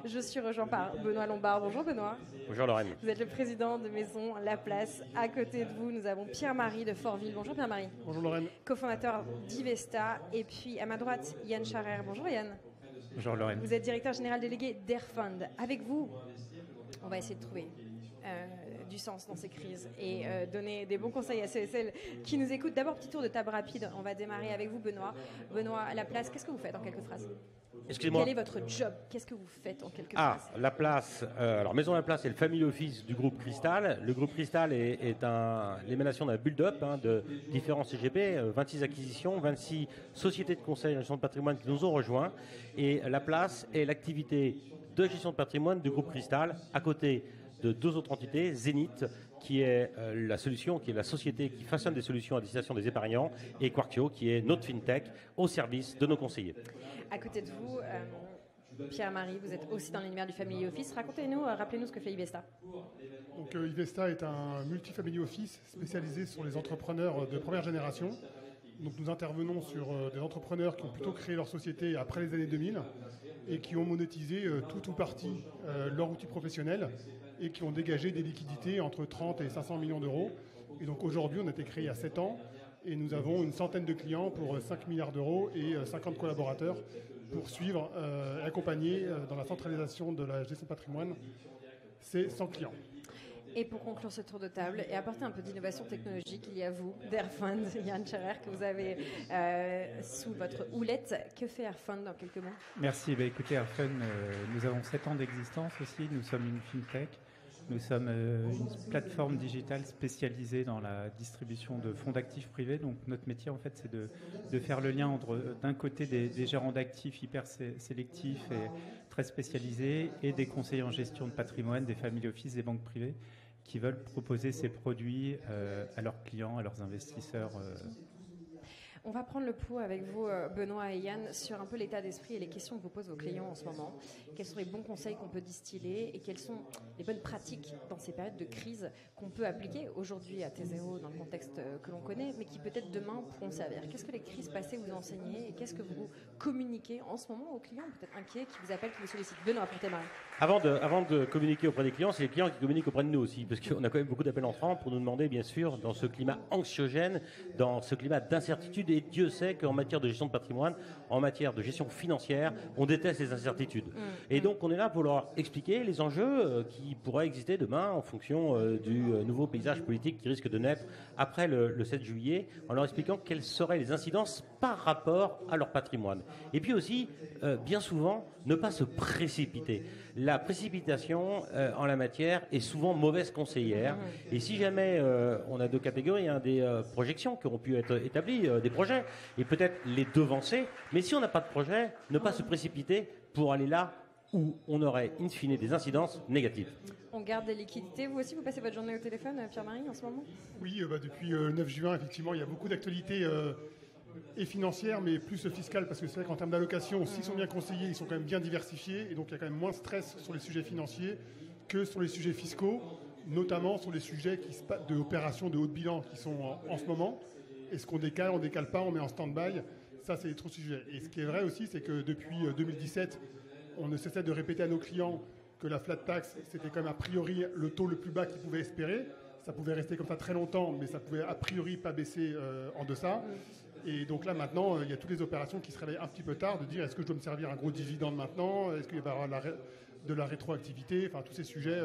Je suis rejoint par Benoît Lombard. Bonjour Benoît. Bonjour Lorraine. Vous êtes le président de Maison La Place. À côté de vous, nous avons Pierre-Marie de Fortville. Bonjour Pierre-Marie. Bonjour Lorraine. Cofondateur d'Ivesta. Et puis à ma droite, Yann Charer. Bonjour Yann. Bonjour Lorraine. Vous êtes directeur général délégué d'Airfund. Avec vous, on va essayer de trouver du sens dans ces crises et donner des bons conseils à ceux et celles qui nous écoutent. D'abord, petit tour de table rapide. On va démarrer avec vous Benoît. Benoît, La Place, qu'est-ce que vous faites en quelques phrases ? Excusez-moi. Quel est votre job? Qu'est-ce que vous faites en quelques phrases? La Place. Alors Maison La Place est le family office du groupe Cristal. Le groupe Cristal est l'émanation d'un build-up de différents CGP, 26 acquisitions, 26 sociétés de conseil en gestion de patrimoine qui nous ont rejoints. Et La Place est l'activité de gestion de patrimoine du groupe Cristal à côté de deux autres entités, Zénith, qui est la solution, qui est la société qui façonne des solutions à destination des épargnants, et Quarkio, qui est notre fintech au service de nos conseillers. À côté de vous, Pierre-Marie, vous êtes aussi dans l'univers du Family Office. Racontez-nous, rappelez-nous ce que fait Ivesta. Donc Ivesta est un multi-family office spécialisé sur les entrepreneurs de première génération. Donc nous intervenons sur des entrepreneurs qui ont plutôt créé leur société après les années 2000 et qui ont monétisé tout ou partie leur outil professionnel et qui ont dégagé des liquidités entre 30 et 500 millions d'euros. Et donc aujourd'hui, on a été créé il y a 7 ans et nous avons une centaine de clients pour 5 milliards d'euros et 50 collaborateurs pour suivre et accompagner dans la centralisation de la gestion de patrimoine ces 100 clients. Et pour conclure ce tour de table et apporter un peu d'innovation technologique, il y a vous, d'Airfund, Yann Charer, que vous avez sous votre houlette. Que fait Airfund en quelques mots? Merci. Écoutez, Airfund, nous avons 7 ans d'existence aussi. Nous sommes une fintech. Nous sommes une plateforme digitale spécialisée dans la distribution de fonds d'actifs privés. Donc notre métier, en fait, c'est de faire le lien entre, d'un côté, des gérants d'actifs hyper sélectifs et très spécialisés et des conseillers en gestion de patrimoine, des family office, des banques privées qui veulent proposer ces produits à leurs clients, à leurs investisseurs. On va prendre le pouls avec vous, Benoît et Yann, sur un peu l'état d'esprit et les questions que vous posent vos clients en ce moment. Quels sont les bons conseils qu'on peut distiller et quelles sont les bonnes pratiques dans ces périodes de crise qu'on peut appliquer aujourd'hui à T0 dans le contexte que l'on connaît, mais qui peut-être demain pourront servir? Qu'est-ce que les crises passées vous enseignez et qu'est-ce que vous communiquez en ce moment aux clients, peut-être inquiets, qui vous appellent, qui vous sollicitent? Benoît, pour démarrer. Avant de communiquer auprès des clients, c'est les clients qui communiquent auprès de nous aussi, parce qu'on a quand même beaucoup d'appels entrants pour nous demander, bien sûr, dans ce climat anxiogène, dans ce climat d'incertitude. Et Dieu sait qu'en matière de gestion de patrimoine, en matière de gestion financière, on déteste les incertitudes. Et donc, on est là pour leur expliquer les enjeux qui pourraient exister demain en fonction du nouveau paysage politique qui risque de naître après le 7 juillet, en leur expliquant quelles seraient les incidences par rapport à leur patrimoine. Et puis aussi, bien souvent, ne pas se précipiter. La précipitation en la matière est souvent mauvaise conseillère. Et si jamais on a deux catégories, des projections qui auront pu être établies, des projets, et peut-être les devancer, mais si on n'a pas de projet, ne pas se précipiter pour aller là où on aurait, in fine, des incidences négatives. On garde des liquidités. Vous aussi, vous passez votre journée au téléphone, Pierre-Marie, en ce moment? Oui, depuis le 9 juin, effectivement, il y a beaucoup d'actualités et financières, mais plus fiscales, parce que c'est vrai qu'en termes d'allocation, s'ils sont bien conseillés, ils sont quand même bien diversifiés, et donc il y a quand même moins de stress sur les sujets financiers que sur les sujets fiscaux, notamment sur les sujets d'opérations de haut de bilan qui sont en ce moment. Est-ce qu'on décale, on décale pas, on met en stand-by? Ça, c'est trop sujets. Et ce qui est vrai aussi, c'est que depuis 2017, on ne cessait de répéter à nos clients que la flat tax, c'était quand même a priori le taux le plus bas qu'ils pouvaient espérer. Ça pouvait rester comme ça très longtemps, mais ça pouvait a priori pas baisser en deçà. Et donc là, maintenant, il y a toutes les opérations qui se réveillent un petit peu tard, de dire est-ce que je dois me servir un gros dividende maintenant? Est-ce qu'il va y avoir de la rétroactivité? Enfin, tous ces sujets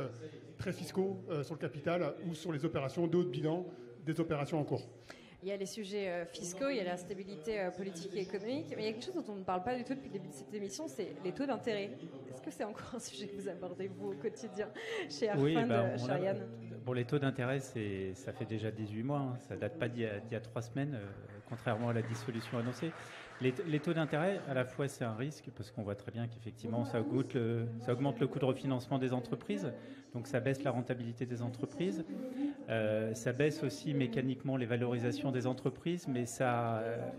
très fiscaux sur le capital ou sur les opérations de haut de bilan, des opérations en cours. Il y a les sujets fiscaux, il y a la stabilité politique et économique, mais il y a quelque chose dont on ne parle pas du tout depuis le début de cette émission, c'est les taux d'intérêt. Est-ce que c'est encore un sujet que vous abordez, vous, au quotidien, chez Airfund, Oui, Yann? Bon, les taux d'intérêt, ça fait déjà 18 mois, ça ne date pas d'il y a 3 semaines, contrairement à la dissolution annoncée. Les taux d'intérêt, à la fois, c'est un risque, parce qu'on voit très bien qu'effectivement, ça augmente le coût de refinancement des entreprises, donc ça baisse la rentabilité des entreprises. Ça baisse aussi mécaniquement les valorisations des entreprises, mais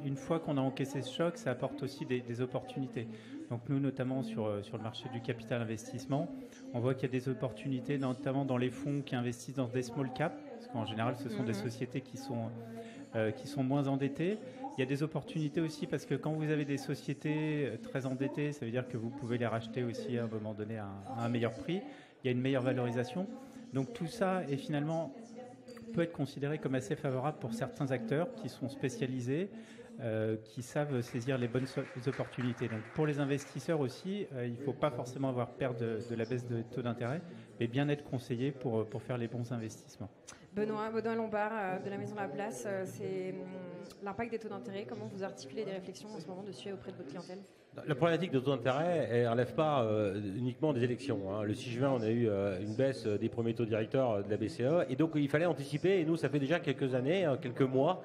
une fois qu'on a encaissé ce choc, ça apporte aussi des opportunités. Donc nous, notamment sur le marché du capital investissement, on voit qu'il y a des opportunités, notamment dans les fonds qui investissent dans des small caps, parce qu'en général, ce sont des sociétés qui sont moins endettées. Il y a des opportunités aussi parce que quand vous avez des sociétés très endettées, ça veut dire que vous pouvez les racheter aussi à un moment donné à un meilleur prix. Il y a une meilleure valorisation. Donc tout ça est finalement peut être considéré comme assez favorable pour certains acteurs qui sont spécialisés, qui savent saisir les bonnes opportunités. Donc pour les investisseurs aussi, il ne faut pas forcément avoir peur de la baisse de taux d'intérêt, mais bien être conseillé pour faire les bons investissements. Benoît Lombard de la Maison La Place, c'est l'impact des taux d'intérêt. Comment vous articulez des réflexions en ce moment dessus auprès de votre clientèle ? La problématique de taux d'intérêt, elle ne relève pas uniquement des élections. Hein. Le 6 juin, on a eu une baisse des premiers taux directeurs de la BCE. Et donc, il fallait anticiper. Et nous, ça fait déjà quelques années, quelques mois,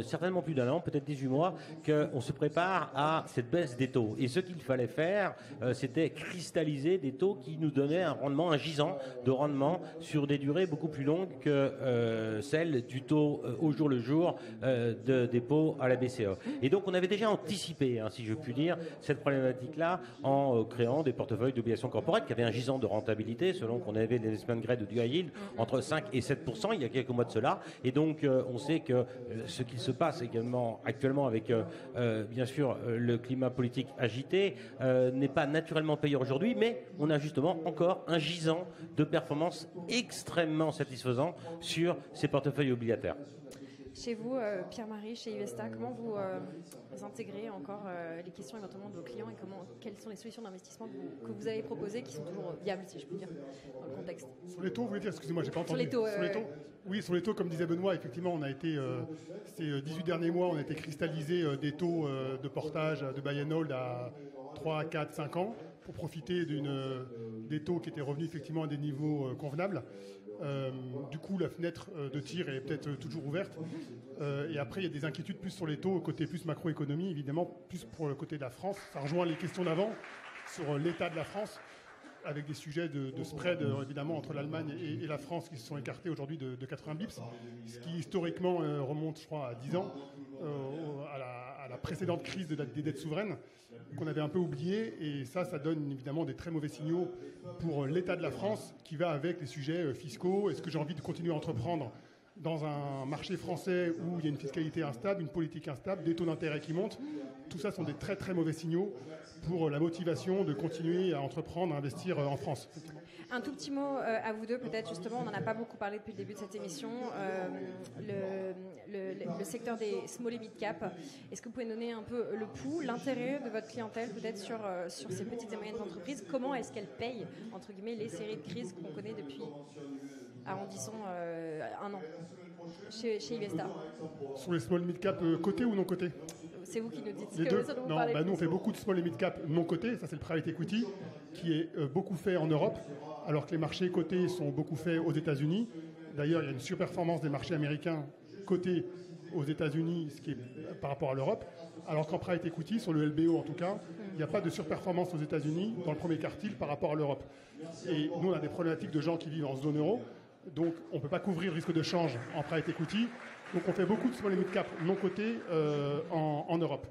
certainement plus d'1 an, peut-être 18 mois, qu'on se prépare à cette baisse des taux. Et ce qu'il fallait faire, c'était cristalliser des taux qui nous donnaient un gisant de rendement sur des durées beaucoup plus longues que celle du taux au jour le jour de dépôt à la BCE. Et donc, on avait déjà anticipé, si je puis dire, cette problématique-là en créant des portefeuilles d'obligations corporates qui avaient un gisant de rentabilité selon qu'on avait des investment grade ou du high yield entre 5 et 7% il y a quelques mois de cela. Et donc, on sait que ce qu'il se passe également actuellement avec, bien sûr, le climat politique agité n'est pas naturellement payeur aujourd'hui, mais on a justement encore un gisant de performance extrêmement satisfaisant sur ces portefeuilles obligataires. Chez vous, Pierre-Marie, chez Ivesta, comment vous intégrez encore les questions éventuellement de vos clients et quelles sont les solutions d'investissement que vous avez proposées qui sont toujours viables, si je puis dire, dans le contexte ? Sur les taux, vous voulez dire, excusez-moi, j'ai pas entendu. Sur les taux, Oui, sur les taux, comme disait Benoît, effectivement, on a été, ces 18 derniers mois, on a été cristallisé des taux de portage de buy and hold à 3, 4, 5 ans pour profiter des taux qui étaient revenus effectivement à des niveaux convenables. Du coup, la fenêtre de tir est peut-être toujours ouverte. Et après, il y a des inquiétudes plus sur les taux, côté plus macroéconomie, évidemment, plus pour le côté de la France. Ça rejoint les questions d'avant sur l'état de la France, avec des sujets de spread, évidemment, entre l'Allemagne et la France qui se sont écartés aujourd'hui de 80 bips, ce qui historiquement remonte, je crois, à 10 ans, à la précédente crise des dettes souveraines, qu'on avait un peu oublié. Et ça donne évidemment des très mauvais signaux pour l'état de la France, qui va avec les sujets fiscaux. Est-ce que j'ai envie de continuer à entreprendre dans un marché français où il y a une fiscalité instable, une politique instable, des taux d'intérêt qui montent? Tout ça sont des très très mauvais signaux pour la motivation de continuer à entreprendre, à investir en France. Un tout petit mot à vous deux, peut-être, justement, on n'en a pas beaucoup parlé depuis le début de cette émission, le secteur des small et mid cap. Est-ce que vous pouvez donner un peu le pouls, l'intérêt de votre clientèle, peut-être, sur ces petites et moyennes entreprises? Comment est-ce qu'elles payent, entre guillemets, les séries de crises qu'on connaît depuis, arrondissons, 1 an chez Ivesta? Sur les small mid cap, cotés ou non cotés? C'est vous qui nous dites. Les deux. Non, nous on fait beaucoup de small et mid cap non cotés. Ça, c'est le private equity qui est beaucoup fait en Europe, alors que les marchés cotés sont beaucoup faits aux États-Unis. D'ailleurs, il y a une surperformance des marchés américains cotés aux États-Unis, ce qui est par rapport à l'Europe. Alors qu'en private equity, sur le LBO en tout cas, il n'y a pas de surperformance aux États-Unis dans le premier quartile par rapport à l'Europe. Et nous, on a des problématiques de gens qui vivent en zone euro, donc on ne peut pas couvrir le risque de change en private equity. Donc on fait beaucoup de small et mid cap non cotés en Europe.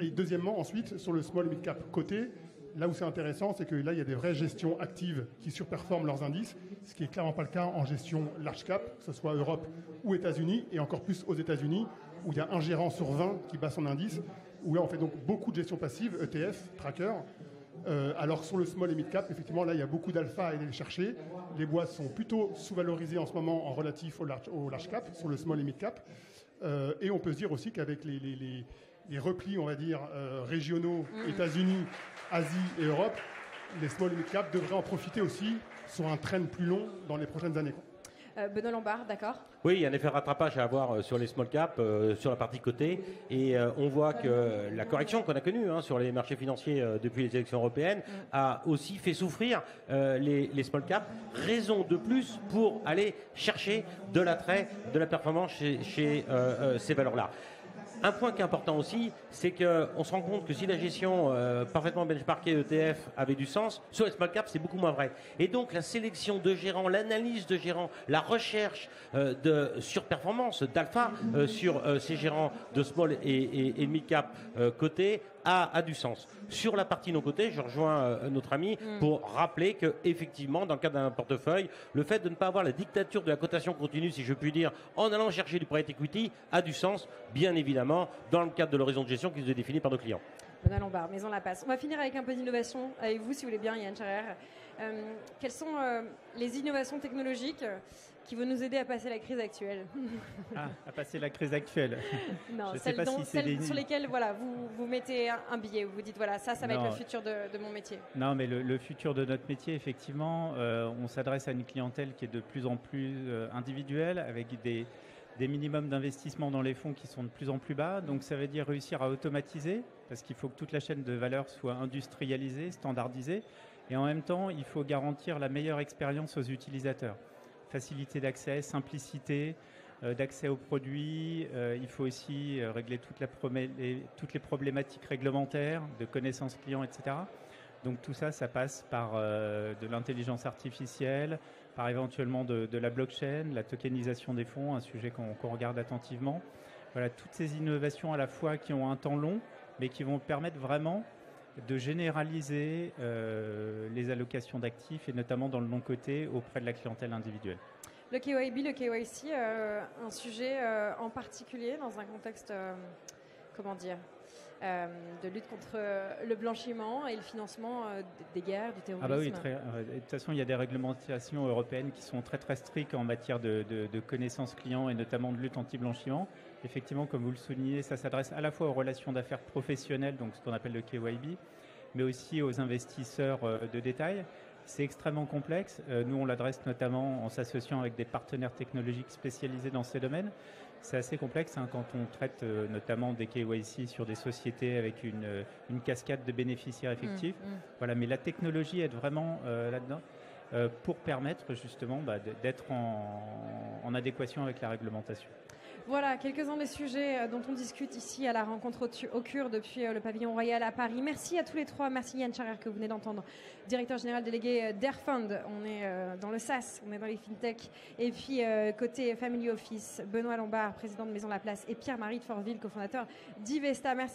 Et deuxièmement, ensuite, sur le small et mid cap coté, là où c'est intéressant, c'est que là, il y a des vraies gestions actives qui surperforment leurs indices, ce qui n'est clairement pas le cas en gestion large cap, que ce soit Europe ou États-Unis, et encore plus aux États-Unis, où il y a un gérant sur 20 qui bat son indice, où là, on fait donc beaucoup de gestion passive, ETF, tracker. Alors sur le small et mid cap, effectivement, là, il y a beaucoup d'alpha à aller les chercher. Les boîtes sont plutôt sous-valorisées en ce moment en relatif au large cap, sur le small et mid cap. Et on peut se dire aussi qu'avec les replis, on va dire, régionaux, États-Unis, Asie et Europe, les small et mid cap devraient en profiter aussi sur un trend plus long dans les prochaines années. Benoît Lombard, d'accord? Oui, il y a un effet rattrapage à avoir sur les small caps, sur la partie cotée. Et on voit que la correction qu'on a connue sur les marchés financiers depuis les élections européennes a aussi fait souffrir les small caps. Raison de plus pour aller chercher de l'attrait, de la performance chez ces valeurs-là. Un point qui est important aussi, c'est qu'on se rend compte que si la gestion parfaitement benchmarkée ETF avait du sens, sur les small caps, c'est beaucoup moins vrai. Et donc, la sélection de gérants, l'analyse de gérants, la recherche de surperformance, d'alpha sur ces gérants de small et mid cap cotés a du sens. Sur la partie non cotée, je rejoins notre ami pour rappeler que effectivement, dans le cadre d'un portefeuille, le fait de ne pas avoir la dictature de la cotation continue, si je puis dire, en allant chercher du private equity, a du sens, bien évidemment, dans le cadre de l'horizon de gestion qui nous est défini par nos clients. Benoît Lombard, Maison La Passe. On va finir avec un peu d'innovation avec vous, si vous voulez bien, Yann Scharer. Quelles sont les innovations technologiques qui vont nous aider à passer la crise actuelle? À passer la crise actuelle. Non, celles sur lesquelles voilà, vous mettez un billet, vous vous dites voilà, ça va être le futur de mon métier. Non, mais le futur de notre métier, effectivement, on s'adresse à une clientèle qui est de plus en plus individuelle, avec des minimums d'investissement dans les fonds qui sont de plus en plus bas. Donc ça veut dire réussir à automatiser, parce qu'il faut que toute la chaîne de valeur soit industrialisée, standardisée. Et en même temps, il faut garantir la meilleure expérience aux utilisateurs. Facilité d'accès, simplicité d'accès aux produits. Il faut aussi régler toutes les problématiques réglementaires, de connaissances clients, etc. Donc tout ça, ça passe par de l'intelligence artificielle, par éventuellement de la blockchain, la tokenisation des fonds, un sujet qu'on regarde attentivement. Voilà, toutes ces innovations à la fois qui ont un temps long, mais qui vont permettre vraiment de généraliser les allocations d'actifs, et notamment dans le non-coté auprès de la clientèle individuelle. Le KYB, le KYC, un sujet en particulier dans un contexte, de lutte contre le blanchiment et le financement des guerres, du terrorisme. Ah bah oui, de toute façon, il y a des réglementations européennes qui sont très très strictes en matière de connaissances clients et notamment de lutte anti-blanchiment. Effectivement, comme vous le soulignez, ça s'adresse à la fois aux relations d'affaires professionnelles, donc ce qu'on appelle le KYB, mais aussi aux investisseurs de détail. C'est extrêmement complexe. Nous, on l'adresse notamment en s'associant avec des partenaires technologiques spécialisés dans ces domaines. C'est assez complexe quand on traite notamment des KYC sur des sociétés avec une cascade de bénéficiaires effectifs. Voilà, mais la technologie aide vraiment là-dedans pour permettre justement d'être en adéquation avec la réglementation. Voilà, quelques-uns des sujets dont on discute ici à la rencontre au CUR depuis le pavillon royal à Paris. Merci à tous les trois. Merci Yann Scharer que vous venez d'entendre, directeur général délégué d'Airfund. On est dans le SaaS, on est dans les FinTech. Et puis côté Family Office, Benoît Lombard, président de Maison La Place, et Pierre-Marie de Fortville, cofondateur d'Ivesta. Merci.